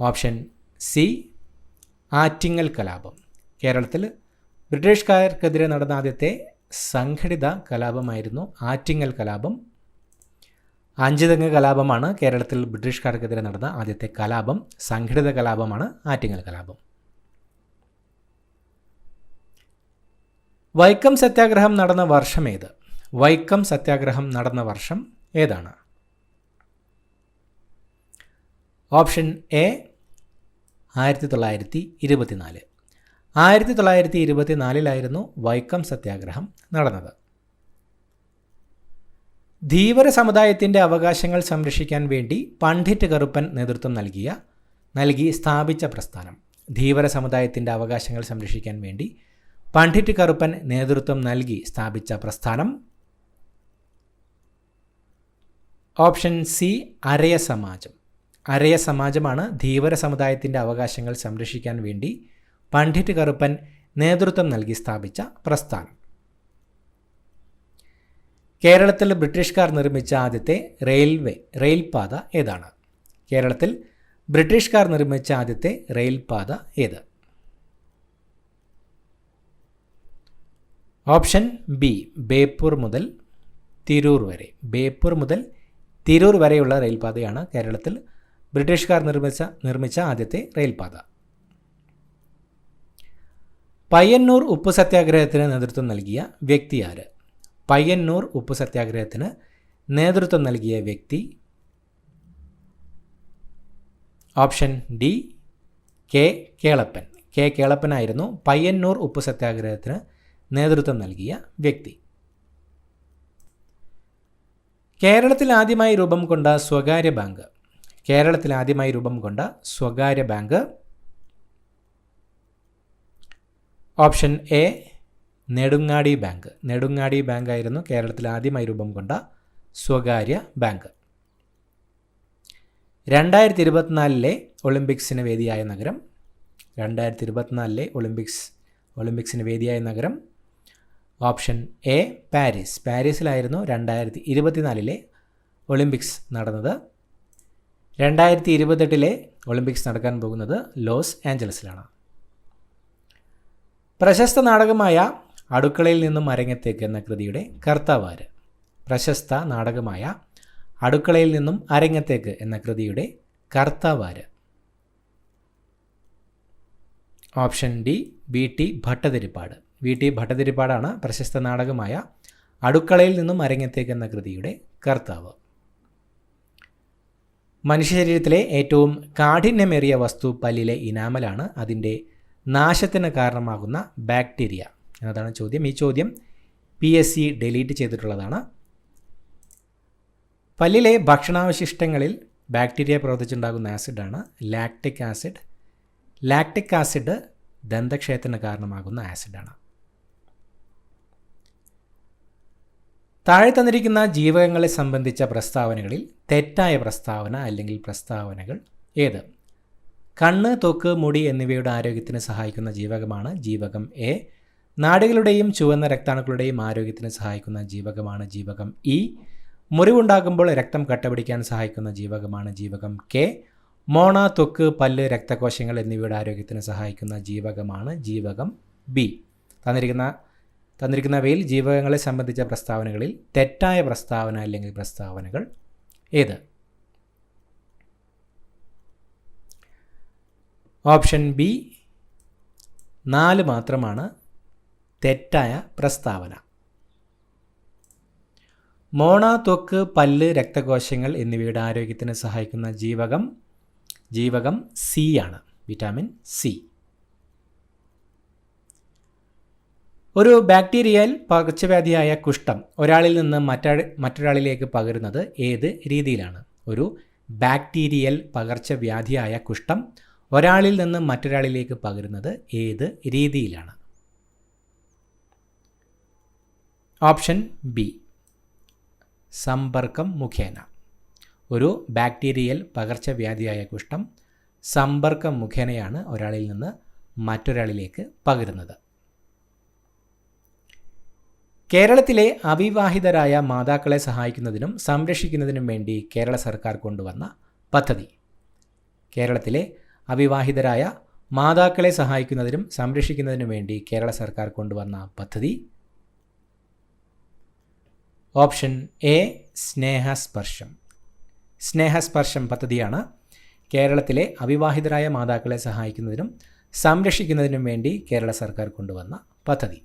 ഓപ്ഷൻ സി ആറ്റിങ്ങൽ കലാപം. കേരളത്തിൽ ബ്രിട്ടീഷുകാർക്കെതിരെ നടന്ന ആദ്യത്തെ സംഘടിത കലാപമായിരുന്നു ആറ്റിങ്ങൽ കലാപം. അഞ്ചുതെങ്ങ് കലാപമാണ് കേരളത്തിൽ ബ്രിട്ടീഷുകാർക്കെതിരെ നടന്ന ആദ്യത്തെ കലാപം. സംഘടിത കലാപമാണ് ആറ്റിങ്ങൽ കലാപം. വൈക്കം സത്യാഗ്രഹം നടന്ന വർഷം ഏത്? വൈക്കം സത്യാഗ്രഹം നടന്ന വർഷം ഏതാണ്? Option A 1924. 1924 വൈക്കം സത്യാഗ്രഹം നടന്നത്. ധീവര സമുദായത്തിൻ്റെ അവകാശങ്ങൾ സംരക്ഷിക്കാൻ വേണ്ടി പണ്ഡിറ്റ് കറുപ്പൻ നേതൃത്വം നൽകി സ്ഥാപിച്ച പ്രസ്ഥാനം. ധീവര സമുദായത്തിൻ്റെ അവകാശങ്ങൾ സംരക്ഷിക്കാൻ വേണ്ടി പണ്ഡിറ്റ് കറുപ്പൻ നേതൃത്വം നൽകി സ്ഥാപിച്ച പ്രസ്ഥാനം ഓപ്ഷൻ സി അരയ സമാജം. അരയ സമാജമാണ് ധീവര സമുദായത്തിൻ്റെ അവകാശങ്ങൾ സംരക്ഷിക്കാൻ വേണ്ടി പണ്ഡിറ്റ് കറുപ്പൻ നേതൃത്വം നൽകി സ്ഥാപിച്ച പ്രസ്ഥാനം. കേരളത്തിൽ ബ്രിട്ടീഷുകാർ നിർമ്മിച്ച ആദ്യത്തെ റെയിൽപാത ഏതാണ്? കേരളത്തിൽ ബ്രിട്ടീഷുകാർ നിർമ്മിച്ച ആദ്യത്തെ റെയിൽപാത ഏത്? ഓപ്ഷൻ ബി ബേപ്പൂർ മുതൽ തിരൂർ വരെ. ബേപ്പൂർ മുതൽ തിരൂർ വരെയുള്ള റെയിൽപാതയാണ് കേരളത്തിൽ ബ്രിട്ടീഷുകാർ നിർമ്മിച്ച ആദ്യത്തെ റെയിൽപാത. പയ്യന്നൂർ ഉപ്പു സത്യാഗ്രഹത്തിന് നേതൃത്വം നൽകിയ വ്യക്തി ആര്? പയ്യന്നൂർ ഉപ്പു സത്യാഗ്രഹത്തിന് നേതൃത്വം നൽകിയ വ്യക്തി option D K Kelappan. K കേളപ്പനായിരുന്നു പയ്യന്നൂർ ഉപ്പു സത്യാഗ്രഹത്തിന് നേതൃത്വം നൽകിയ വ്യക്തി. കേരളത്തിൽ ആദ്യമായി രൂപം കൊണ്ട സ്വകാര്യ ബാങ്ക്. കേരളത്തിൽ ആദ്യമായി രൂപം കൊണ്ട സ്വകാര്യ bank. Option A Nedungadi bank. Nedungadi bank ആയിരുന്നു കേരളത്തിൽ ആദ്യമായി രൂപം കൊണ്ട സ്വകാര്യ ബാങ്ക്. 2024 ഒളിമ്പിക്സിന് വേദിയായ നഗരം. 2024 ഒളിമ്പിക്സിന് വേദിയായ നഗരം. Option A Paris. പാരീസിലായിരുന്നു 2024 ഒളിമ്പിക്സ് നടന്നത്. 2028 ഒളിമ്പിക്സ് നടക്കാൻ പോകുന്നത് ലോസ് ആഞ്ചലസിലാണ്. പ്രശസ്ത നാടകമായ അടുക്കളയിൽ നിന്നും അരങ്ങത്തേക്ക് എന്ന കൃതിയുടെ കർത്താവാര്. പ്രശസ്ത നാടകമായ അടുക്കളയിൽ നിന്നും അരങ്ങത്തേക്ക് എന്ന കൃതിയുടെ കർത്താവാര്. Option D V T. Bhattathiripad. V T. ഭട്ടതിരിപ്പാടാണ് പ്രശസ്ത നാടകമായ അടുക്കളയിൽ നിന്നും അരങ്ങത്തേക്ക് എന്ന കൃതിയുടെ കർത്താവ്. മനുഷ്യശരീരത്തിലെ ഏറ്റവും കാഠിന്യമേറിയ വസ്തു പല്ലിലെ ഇനാമലാണ്. അതിൻ്റെ നാശത്തിന് കാരണമാകുന്ന ബാക്ടീരിയ എന്നതാണ് ചോദ്യം. ഈ ചോദ്യം PSC ഡിലീറ്റ് ചെയ്തിട്ടുള്ളതാണ്. പല്ലിലെ ഭക്ഷണാവശിഷ്ടങ്ങളിൽ ബാക്ടീരിയ പ്രവർത്തിച്ചുണ്ടാകുന്ന ആസിഡാണ് ലാക്റ്റിക് ആസിഡ്. ലാക്റ്റിക് ആസിഡ് ദന്തക്ഷയത്തിന് കാരണമാകുന്ന ആസിഡാണ്. താഴെ തന്നിരിക്കുന്ന ജീവകങ്ങളെ സംബന്ധിച്ച പ്രസ്താവനകളിൽ തെറ്റായ പ്രസ്താവന അല്ലെങ്കിൽ പ്രസ്താവനകൾ ഏത്? കണ്ണ്, ത്വക്ക്, മുടി എന്നിവയുടെ ആരോഗ്യത്തിന് സഹായിക്കുന്ന ജീവകമാണ് ജീവകം എ. നാഡികളുടെയും ചുവന്ന രക്താണുക്കളുടെയും ആരോഗ്യത്തിന് സഹായിക്കുന്ന ജീവകമാണ് ജീവകം ഇ. മുറിവുണ്ടാകുമ്പോൾ രക്തം കട്ടപിടിക്കാൻ സഹായിക്കുന്ന ജീവകമാണ് ജീവകം കെ. മോണ, ത്വക്ക്, പല്ല്, രക്തകോശങ്ങൾ എന്നിവയുടെ ആരോഗ്യത്തിന് സഹായിക്കുന്ന ജീവകമാണ് ജീവകം ബി. തന്നിരിക്കുന്നവയിൽ ജീവകങ്ങളെ സംബന്ധിച്ച പ്രസ്താവനകളിൽ തെറ്റായ പ്രസ്താവന അല്ലെങ്കിൽ പ്രസ്താവനകൾ ഏത്? ഓപ്ഷൻ ബി 4 മാത്രമാണ് തെറ്റായ പ്രസ്താവന. മോണ, ത്വക്ക്, പല്ല്, രക്തകോശങ്ങൾ എന്നിവയുടെ ആരോഗ്യത്തിന് സഹായിക്കുന്ന ജീവകം സി ആണ്, വിറ്റാമിൻ സി. ഒരു ബാക്ടീരിയൽ പകർച്ചവ്യാധിയായ കുഷ്ഠം ഒരാളിൽ നിന്ന് മറ്റൊരാളിലേക്ക് പകരുന്നത് ഏത് രീതിയിലാണ്? ഒരു ബാക്ടീരിയൽ പകർച്ചവ്യാധിയായ കുഷ്ഠം ഒരാളിൽ നിന്ന് മറ്റൊരാളിലേക്ക് പകരുന്നത് ഏത് രീതിയിലാണ്? ഓപ്ഷൻ ബി സമ്പർക്കം മുഖേന. ഒരു ബാക്ടീരിയൽ പകർച്ചവ്യാധിയായ കുഷ്ഠം സമ്പർക്കം മുഖേനയാണ് ഒരാളിൽ നിന്ന് മറ്റൊരാളിലേക്ക് പകരുന്നത്. കേരളത്തിലെ അവിവാഹിതരായ മാതാക്കളെ സഹായിക്കുന്നതിനും സംരക്ഷിക്കുന്നതിനും വേണ്ടി കേരള സർക്കാർ കൊണ്ടുവന്ന പദ്ധതി. കേരളത്തിലെ അവിവാഹിതരായ മാതാക്കളെ സഹായിക്കുന്നതിനും സംരക്ഷിക്കുന്നതിനും വേണ്ടി കേരള സർക്കാർ കൊണ്ടുവന്ന പദ്ധതി. ഓപ്ഷൻ എ സ്നേഹസ്പർശം. സ്നേഹസ്പർശം പദ്ധതിയാണ് കേരളത്തിലെ അവിവാഹിതരായ മാതാക്കളെ സഹായിക്കുന്നതിനും സംരക്ഷിക്കുന്നതിനും വേണ്ടി കേരള സർക്കാർ കൊണ്ടുവന്ന പദ്ധതി.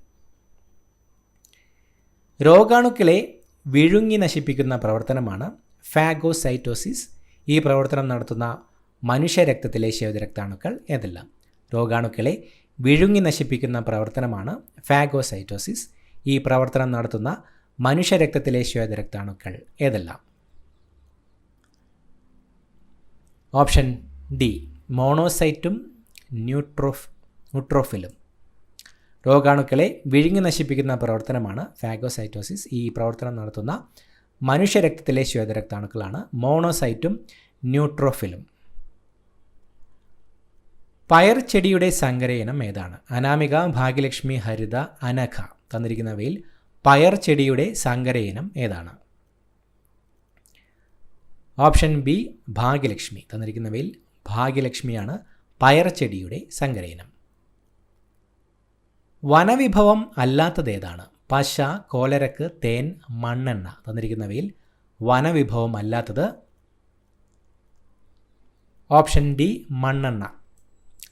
രോഗാണുക്കളെ വിഴുങ്ങി നശിപ്പിക്കുന്ന പ്രവർത്തനമാണ് ഫാഗോസൈറ്റോസിസ്. ഈ പ്രവർത്തനം നടത്തുന്ന മനുഷ്യരക്തത്തിലെ ശ്വേതരക്താണുക്കൾ ഏതെല്ലാം? രോഗാണുക്കളെ വിഴുങ്ങി നശിപ്പിക്കുന്ന പ്രവർത്തനമാണ് ഫാഗോസൈറ്റോസിസ്. ഈ പ്രവർത്തനം നടത്തുന്ന മനുഷ്യരക്തത്തിലെ ശ്വേതരക്താണുക്കൾ ഏതെല്ലാം? Option D മോണോസൈറ്റും ന്യൂട്രോഫിലും. രോഗാണുക്കളെ വിഴുങ്ങി നശിപ്പിക്കുന്ന പ്രവർത്തനമാണ് ഫാഗോസൈറ്റോസിസ്. ഈ പ്രവർത്തനം നടത്തുന്ന മനുഷ്യരക്തത്തിലെ ശ്വേതരക്താണുക്കളാണ് മോണോസൈറ്റും ന്യൂട്രോഫിലും. പയർ ചെടിയുടെ സങ്കരയിനം ഏതാണ്? അനാമിക, ഭാഗ്യലക്ഷ്മി, ഹരിത, അനഘ. തന്നിരിക്കുന്നവയിൽ പയർ ചെടിയുടെ സങ്കരയിനം ഏതാണ്? Option B Bhagyalakshmi. തന്നിരിക്കുന്നവയിൽ ഭാഗ്യലക്ഷ്മിയാണ് പയർ ചെടിയുടെ സങ്കരയിനം. വനവിഭവം അല്ലാത്തത് ഏതാണ്? പശ, കോലരക്ക്, തേൻ, മണ്ണെണ്ണ. തന്നിരിക്കുന്നവയിൽ വനവിഭവം അല്ലാത്തത് ഓപ്ഷൻ ഡി മണ്ണെണ്ണ.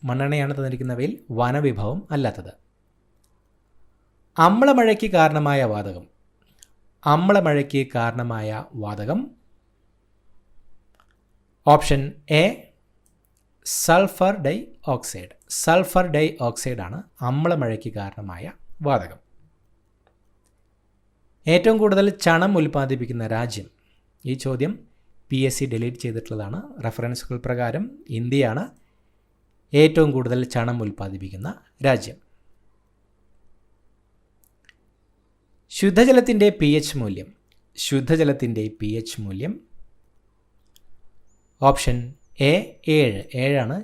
മണ്ണെണ്ണയാണ് തന്നിരിക്കുന്നവയിൽ വനവിഭവം അല്ലാത്തത്. അമ്ലമഴയ്ക്ക് കാരണമായ വാതകം. അമ്ലമഴയ്ക്ക് കാരണമായ വാതകം. Option A sulphur dioxide. Sulphur ഡൈ ഓക്സൈഡാണ് അമ്ലമഴയ്ക്ക് കാരണമായ വാതകം. ഏറ്റവും കൂടുതൽ ചണം ഉൽപ്പാദിപ്പിക്കുന്ന രാജ്യം. ഈ ചോദ്യം PSC ഡിലീറ്റ് ചെയ്തിട്ടുള്ളതാണ്. റെഫറൻസുകൾ പ്രകാരം ഇന്ത്യയാണ് ഏറ്റവും കൂടുതൽ ചണം ഉൽപ്പാദിപ്പിക്കുന്ന രാജ്യം. ശുദ്ധജലത്തിൻ്റെ pH മൂല്യം. ശുദ്ധജലത്തിൻ്റെ pH മൂല്യം ഓപ്ഷൻ എ 7. 7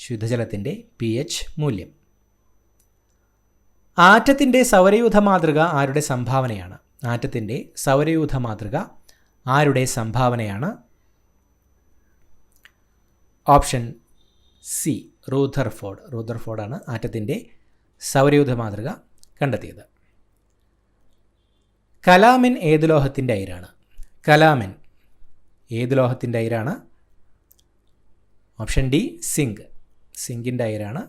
ശുദ്ധജലത്തിൻ്റെ pH മൂല്യം. ആറ്റത്തിൻ്റെ സൗരയൂഥ മാതൃക ആരുടെ സംഭാവനയാണ്? ആറ്റത്തിൻ്റെ സൗരയൂഥ മാതൃക ആരുടെ സംഭാവനയാണ്? Option C Rutherford. റൂദർഫോർഡാണ് ആറ്റത്തിൻ്റെ സൗരയൂഥ മാതൃക കണ്ടെത്തിയത്. കലാമിൻ ഏത് ലോഹത്തിൻ്റെ അയിരാണ്? കലാമിൻ ഏത് ലോഹത്തിൻ്റെ അയിരാണ്? Option D zinc. സിങ്കിൻ്റെ അയിരാണ്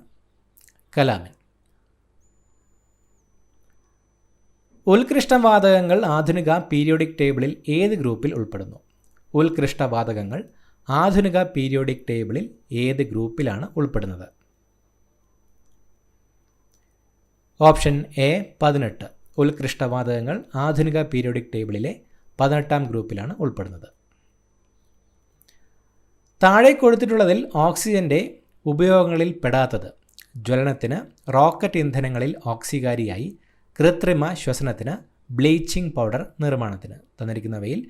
കലാമിൻ. ഉത്കൃഷ്ടവാതകങ്ങൾ ആധുനിക പീരിയോഡിക് ടേബിളിൽ ഏത് ഗ്രൂപ്പിൽ ഉൾപ്പെടുന്നു? ഉത്കൃഷ്ടവാതകങ്ങൾ ആധുനിക പീരിയോഡിക് ടേബിളിൽ ഏത് ഗ്രൂപ്പിലാണ് ഉൾപ്പെടുന്നത്? Option A 18. ഉത്കൃഷ്ടവാതകങ്ങൾ ആധുനിക പീരിയോഡിക് ടേബിളിലെ 18ാം ഗ്രൂപ്പിലാണ് ഉൾപ്പെടുന്നത്. താഴെ കൊടുത്തിട്ടുള്ളതിൽ ഓക്സിജൻ്റെ ഉപയോഗങ്ങളിൽ പെടാത്തത്. ജ്വലനത്തിന്, റോക്കറ്റ് ഇന്ധനങ്ങളിൽ ഓക്സികാരിയായി, കൃത്രിമ ശ്വസനത്തിന്, ബ്ലീച്ചിങ് പൗഡർ നിർമ്മാണത്തിന്. തന്നിരിക്കുന്നവയിൽ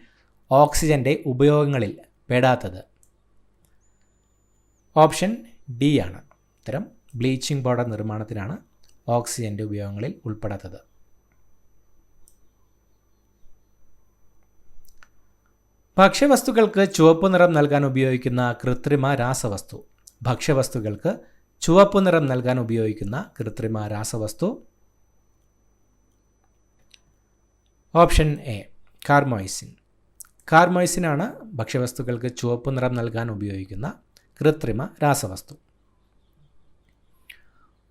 ഓക്സിജൻ്റെ ഉപയോഗങ്ങളിൽ പെടാത്തത് ഓപ്ഷൻ ഡി ആണ്. ഉത്തരം ബ്ലീച്ചിങ് പൗഡർ നിർമ്മാണത്തിനാണ് ഓക്സിജൻ്റെ ഉപയോഗങ്ങളിൽ ഉൾപ്പെടാത്തത്. ഭക്ഷ്യവസ്തുക്കൾക്ക് ചുവപ്പ് നിറം നൽകാൻ ഉപയോഗിക്കുന്ന കൃത്രിമ രാസവസ്തു. ഭക്ഷ്യവസ്തുക്കൾക്ക് ചുവപ്പ് നിറം നൽകാൻ ഉപയോഗിക്കുന്ന കൃത്രിമ രാസവസ്തു ഓപ്ഷൻ എ കാർമോയിസിൻ. കാർമോയിസിനാണ് ഭക്ഷ്യവസ്തുക്കൾക്ക് ചുവപ്പ് നിറം നൽകാൻ ഉപയോഗിക്കുന്ന കൃത്രിമ രാസവസ്തു.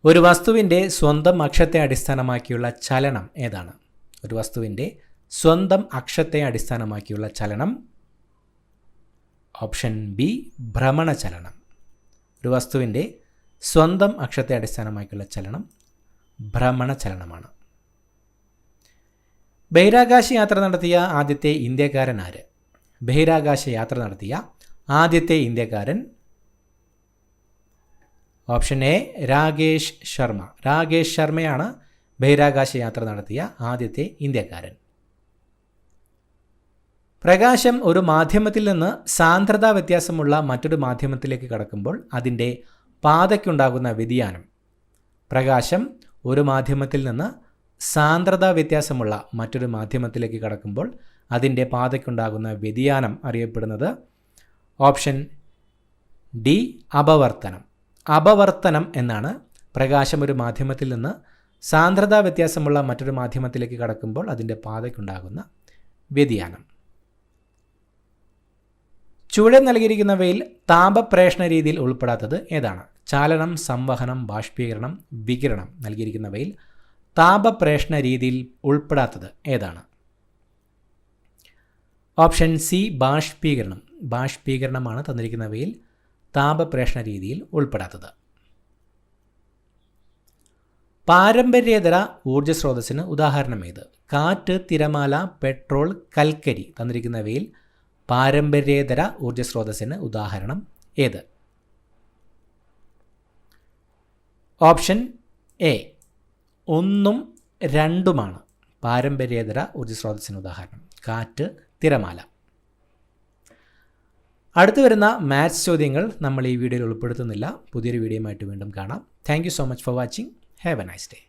ഒരു വസ്തുവിൻ്റെ സ്വന്തം അക്ഷത്തെ അടിസ്ഥാനമാക്കിയുള്ള ചലനം ഏതാണ്? ഒരു വസ്തുവിൻ്റെ സ്വന്തം അക്ഷത്തെ അടിസ്ഥാനമാക്കിയുള്ള ചലനം ഓപ്ഷൻ ബി ഭ്രമണചലനം. ഒരു വസ്തുവിൻ്റെ സ്വന്തം അക്ഷത്തെ അടിസ്ഥാനമാക്കിയുള്ള ചലനം ഭ്രമണചലനമാണ്. ബഹിരാകാശ യാത്ര നടത്തിയ ആദ്യത്തെ ഇന്ത്യക്കാരൻ ആര്? ബഹിരാകാശ യാത്ര നടത്തിയ ആദ്യത്തെ ഇന്ത്യക്കാരൻ ഓപ്ഷൻ എ രാകേഷ് ശർമ്മ. രാകേഷ് ശർമ്മയാണ് ബഹിരാകാശ യാത്ര നടത്തിയ ആദ്യത്തെ ഇന്ത്യക്കാരൻ. പ്രകാശം ഒരു മാധ്യമത്തിൽ നിന്ന് സാന്ദ്രതാ വ്യത്യാസമുള്ള മറ്റൊരു മാധ്യമത്തിലേക്ക് കടക്കുമ്പോൾ അതിൻ്റെ പാതയ്ക്കുണ്ടാകുന്ന വ്യതിയാനം. പ്രകാശം ഒരു മാധ്യമത്തിൽ നിന്ന് സാന്ദ്രതാ വ്യത്യാസമുള്ള മറ്റൊരു മാധ്യമത്തിലേക്ക് കടക്കുമ്പോൾ അതിൻ്റെ പാതയ്ക്കുണ്ടാകുന്ന വ്യതിയാനം അറിയപ്പെടുന്നത് ഓപ്ഷൻ ഡി അപവർത്തനം. അപവർത്തനം എന്നാണ് പ്രകാശം ഒരു മാധ്യമത്തിൽ നിന്ന് സാന്ദ്രതാ വ്യത്യാസമുള്ള മറ്റൊരു മാധ്യമത്തിലേക്ക് കടക്കുമ്പോൾ അതിൻ്റെ പാതയ്ക്കുണ്ടാകുന്ന വ്യതിയാനം. ചുവടെ നൽകിയിരിക്കുന്നവയിൽ താപപ്രേഷണ രീതിയിൽ ഉൾപ്പെടാത്തത് ഏതാണ്? ചാലനം, സംവഹനം, ബാഷ്പീകരണം, വികിരണം. നൽകിയിരിക്കുന്നവയിൽ താപപ്രേഷണ രീതിയിൽ ഉൾപ്പെടാത്തത് ഏതാണ്? Option C ബാഷ്പീകരണം. ബാഷ്പീകരണമാണ് തന്നിരിക്കുന്നവയിൽ താപപ്രേഷണ രീതിയിൽ ഉൾപ്പെടാത്തത്. പാരമ്പര്യേതര ഊർജ്ജ സ്രോതസ്സിന് ഉദാഹരണം ഏത്? കാറ്റ്, തിരമാല, പെട്രോൾ, കൽക്കരി. തന്നിരിക്കുന്നവയിൽ പാരമ്പര്യേതര ഊർജ്ജ സ്രോതസ്സിന് ഉദാഹരണം ഏത്? ഓപ്ഷൻ എ 1ഉം 2ഉമാണ് പാരമ്പര്യേതര ഊർജ്ജ സ്രോതസ്സിന് ഉദാഹരണം. കാറ്റ്, തിരമാല. അടുത്ത് വരുന്ന മാത്സ് ചോദ്യങ്ങൾ നമ്മൾ ഈ വീഡിയോയിൽ ഉൾപ്പെടുത്തുന്നില്ല. പുതിയൊരു വീഡിയോയുമായിട്ട് വീണ്ടും കാണാം. Thank you so much for watching. Have A nice day.